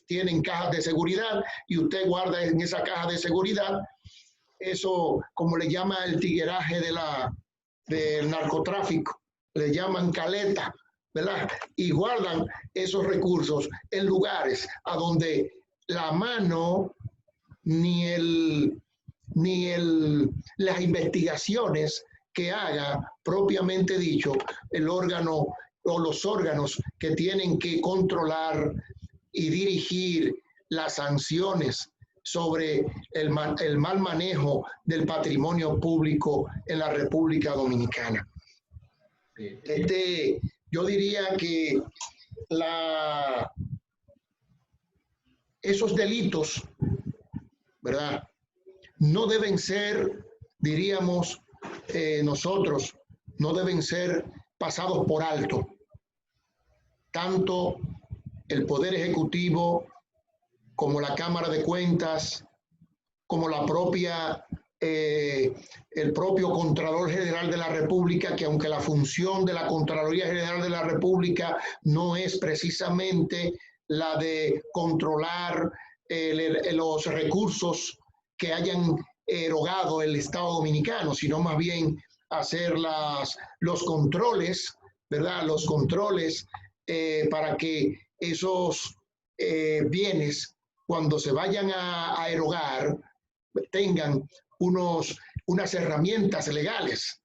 tienen cajas de seguridad y usted guarda en esa caja de seguridad eso, como le llama el tigueraje del narcotráfico, le llaman caleta, ¿verdad? Y guardan esos recursos en lugares a donde la mano las investigaciones que haga propiamente dicho el órgano o los órganos que tienen que controlar y dirigir las sanciones sobre el mal manejo del patrimonio público en la República Dominicana. Yo diría que esos delitos, ¿verdad?, no deben ser, diríamos nosotros, no deben ser pasados por alto. Tanto el Poder Ejecutivo como la Cámara de Cuentas, como la propia, el propio Contralor General de la República, que aunque la función de la Contraloría General de la República no es precisamente la de controlar los recursos que hayan erogado el Estado Dominicano, sino más bien hacer los controles, ¿verdad? Los controles para que esos bienes, cuando se vayan a erogar, tengan unas herramientas legales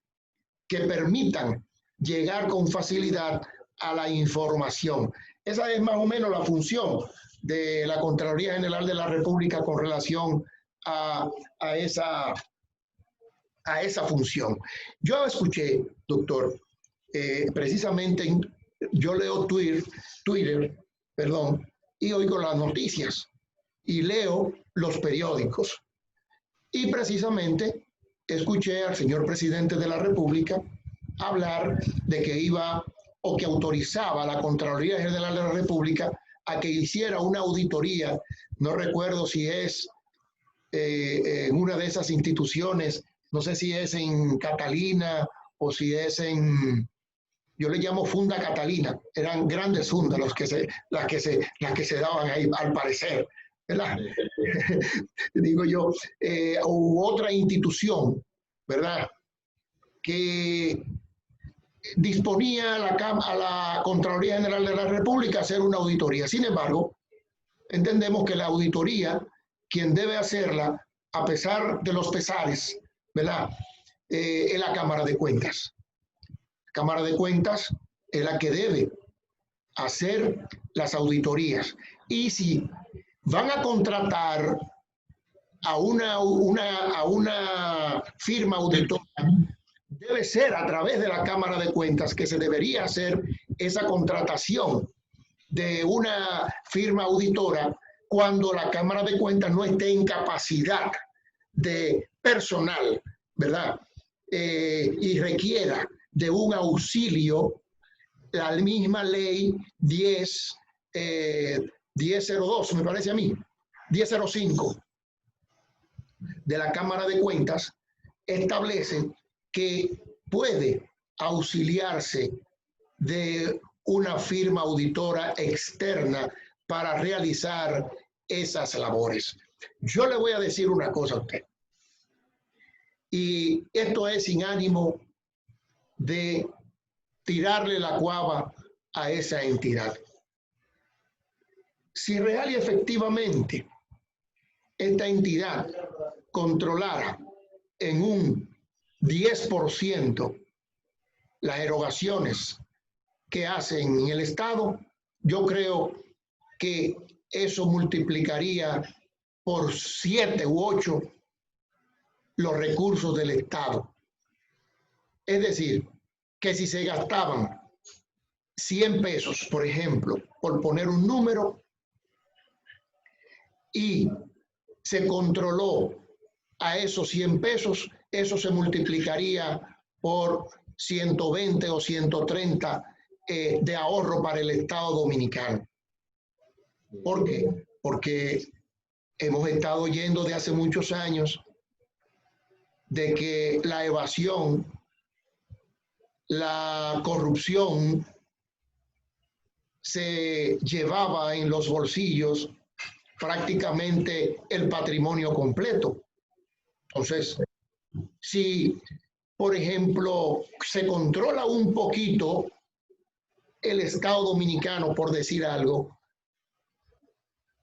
que permitan llegar con facilidad a la información. Esa es más o menos la función de la Contraloría General de la República con relación a esa función. Yo escuché, doctor, precisamente yo leo Twitter, perdón, y oigo las noticias y leo los periódicos. Y precisamente escuché al señor presidente de la República hablar de que iba o que autorizaba a la Contraloría General de la República a que hiciera una auditoría, no recuerdo si es en una de esas instituciones, no sé si es en Catalina o si es en, yo le llamo Funda Catalina, eran grandes fundas las que se daban ahí al parecer, ¿verdad? Digo yo, u otra institución, ¿verdad? Que disponía a la Contraloría General de la República hacer una auditoría. Sin embargo, entendemos que la auditoría, quien debe hacerla, a pesar de los pesares, ¿verdad? Es la Cámara de Cuentas. La Cámara de Cuentas es la que debe hacer las auditorías. Y si van a contratar a una firma auditora, debe ser a través de la Cámara de Cuentas que se debería hacer esa contratación de una firma auditora cuando la Cámara de Cuentas no esté en capacidad de personal, ¿verdad? Y requiera de un auxilio, la misma ley 1002, me parece a mí, 1005 de la Cámara de Cuentas, establece que puede auxiliarse de una firma auditora externa para realizar esas labores. Yo le voy a decir una cosa a usted, y esto es sin ánimo de tirarle la cuava a esa entidad. Si real y efectivamente esta entidad controlara en un 10% las erogaciones que hacen en el Estado, yo creo que eso multiplicaría por 7 u 8 los recursos del Estado. Es decir, que si se gastaban 100 pesos, por ejemplo, por poner un número, y se controló a esos 100 pesos, eso se multiplicaría por 120 o 130 de ahorro para el Estado Dominicano. ¿Por qué? Porque hemos estado oyendo de hace muchos años de que la evasión, la corrupción se llevaba en los bolsillos prácticamente el patrimonio completo. Entonces, si, por ejemplo, se controla un poquito el Estado Dominicano, por decir algo,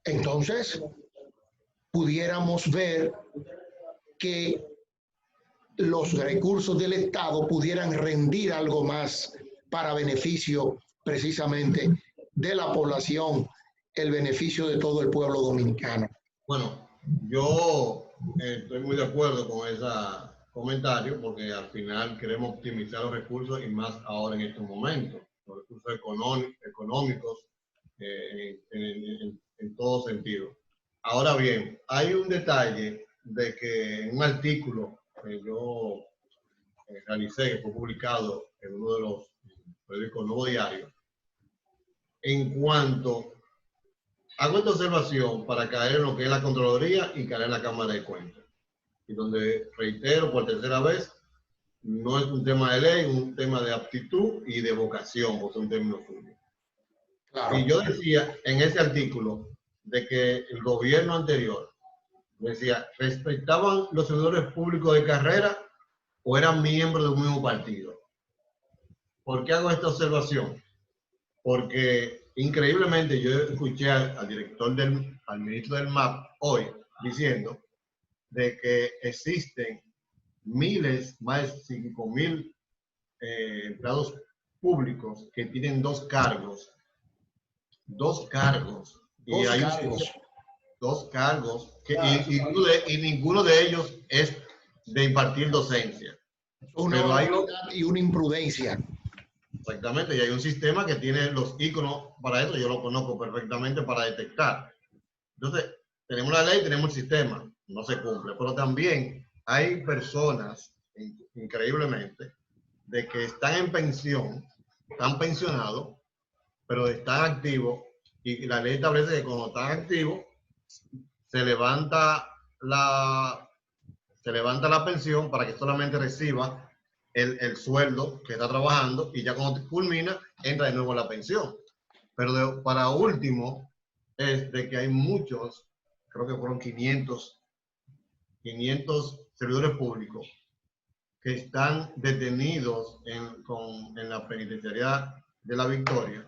entonces pudiéramos ver que los recursos del Estado pudieran rendir algo más para beneficio precisamente de la población, el beneficio de todo el pueblo dominicano. Bueno, yo estoy muy de acuerdo con ese comentario porque al final queremos optimizar los recursos y más ahora en estos momentos, los recursos económicos en todo sentido. Ahora bien, hay un detalle de que en un artículo que yo realicé, que fue publicado en uno de los periódico Nuevo Diario, en cuanto hago esta observación para caer en lo que es la Contraloría y caer en la Cámara de Cuentas, y donde reitero por tercera vez, no es un tema de ley, es un tema de aptitud y de vocación, porque es un término público. Claro. Y yo decía en ese artículo de que el gobierno anterior decía, ¿respetaban los servidores públicos de carrera o eran miembros de un mismo partido? ¿Por qué hago esta observación? Porque increíblemente yo escuché al director al ministro del MAP hoy diciendo de que existen miles, más de 5.000 empleados públicos que tienen dos cargos. Y hay dos cargos que, y ninguno de ellos es de impartir docencia. Pero hay y una imprudencia. Exactamente, y hay un sistema que tiene los iconos para eso, yo lo conozco perfectamente para detectar. Entonces, tenemos la ley, tenemos el sistema, no se cumple, pero también hay personas, increíblemente, de que están en pensión, están pensionados, pero están activos, y la ley establece que cuando están activos, se levanta la pensión para que solamente reciba el sueldo que está trabajando, y ya cuando culmina, entra de nuevo la pensión. Pero para último, es de que hay muchos, creo que fueron 500 servidores públicos que están detenidos en la penitenciaría de La Victoria,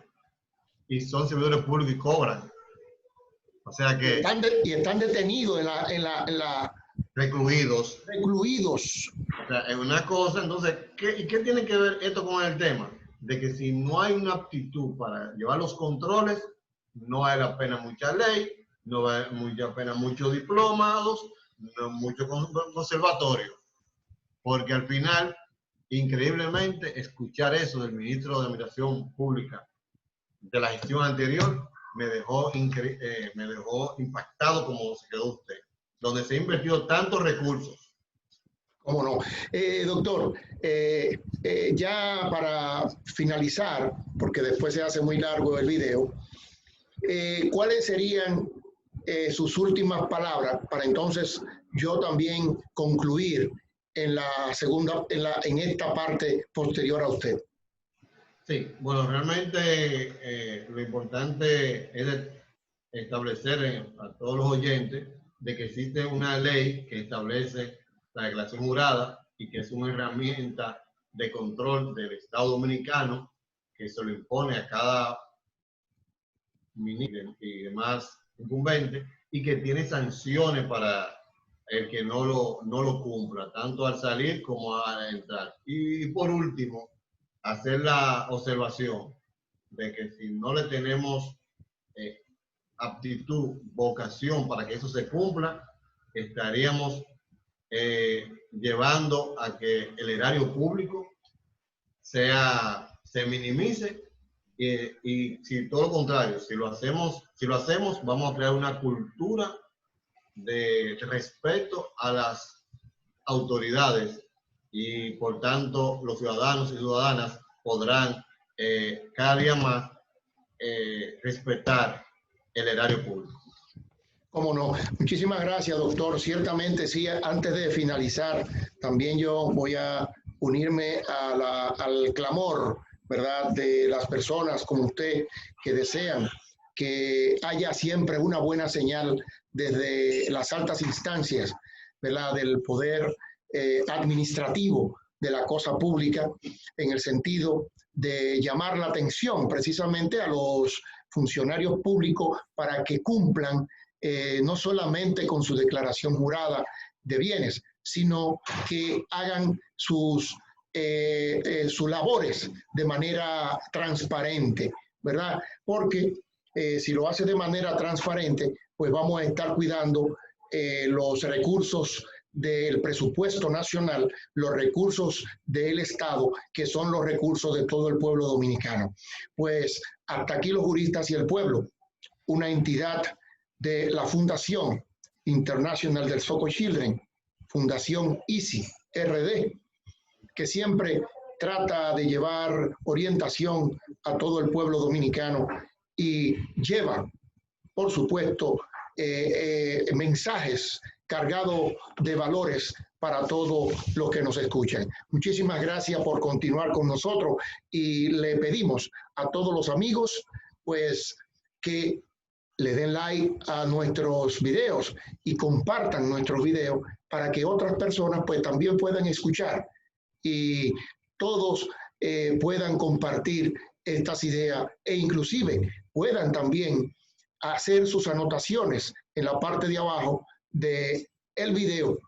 y son servidores públicos y cobran. O sea que... están detenidos recluidos. Recluidos. O sea, es una cosa, entonces, ¿qué tiene que ver esto con el tema? De que si no hay una aptitud para llevar los controles, no vale la pena mucha ley, no vale mucha pena muchos diplomados, no mucho conservatorio. Porque al final, increíblemente, escuchar eso del ministro de Administración Pública de la gestión anterior me dejó impactado como se quedó usted, donde se ha invertido tantos recursos. ¿Cómo no? Doctor, ya para finalizar, porque después se hace muy largo el video, ¿cuáles serían sus últimas palabras para entonces yo también concluir en la segunda, en esta parte posterior a usted? Sí, bueno, realmente lo importante es establecer a todos los oyentes de que existe una ley que establece la declaración jurada y que es una herramienta de control del Estado Dominicano que se lo impone a cada ministro y demás incumbente, y que tiene sanciones para el que no lo cumpla, tanto al salir como al entrar. Y por último, hacer la observación de que si no le tenemos aptitud, vocación para que eso se cumpla, estaríamos llevando a que el erario público se minimice, y si todo lo contrario, si lo hacemos, vamos a crear una cultura de respeto a las autoridades, y por tanto los ciudadanos y ciudadanas podrán cada día más respetar el erario público. Cómo no. Muchísimas gracias, doctor. Ciertamente, sí, antes de finalizar, también yo voy a unirme al clamor, ¿verdad?, de las personas como usted que desean que haya siempre una buena señal desde las altas instancias, ¿verdad?, del poder administrativo de la cosa pública, en el sentido de llamar la atención precisamente a los funcionarios públicos para que cumplan no solamente con su declaración jurada de bienes, sino que hagan sus labores de manera transparente, ¿verdad? Porque si lo hace de manera transparente, pues vamos a estar cuidando los recursos del presupuesto nacional, los recursos del Estado, que son los recursos de todo el pueblo dominicano. Pues hasta aquí los juristas y el pueblo, una entidad de la Fundación Internacional del Soccer Children, Fundación ICI RD, que siempre trata de llevar orientación a todo el pueblo dominicano y lleva, por supuesto, mensajes cargados de valores para todos los que nos escuchan. Muchísimas gracias por continuar con nosotros y le pedimos a todos los amigos pues que le den like a nuestros videos y compartan nuestros videos para que otras personas pues también puedan escuchar y todos puedan compartir estas ideas e inclusive puedan también hacer sus anotaciones en la parte de abajo del video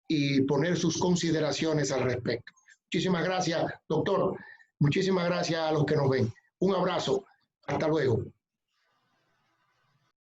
y poner sus consideraciones al respecto. Muchísimas gracias, doctor. Muchísimas gracias a los que nos ven. Un abrazo. Hasta luego.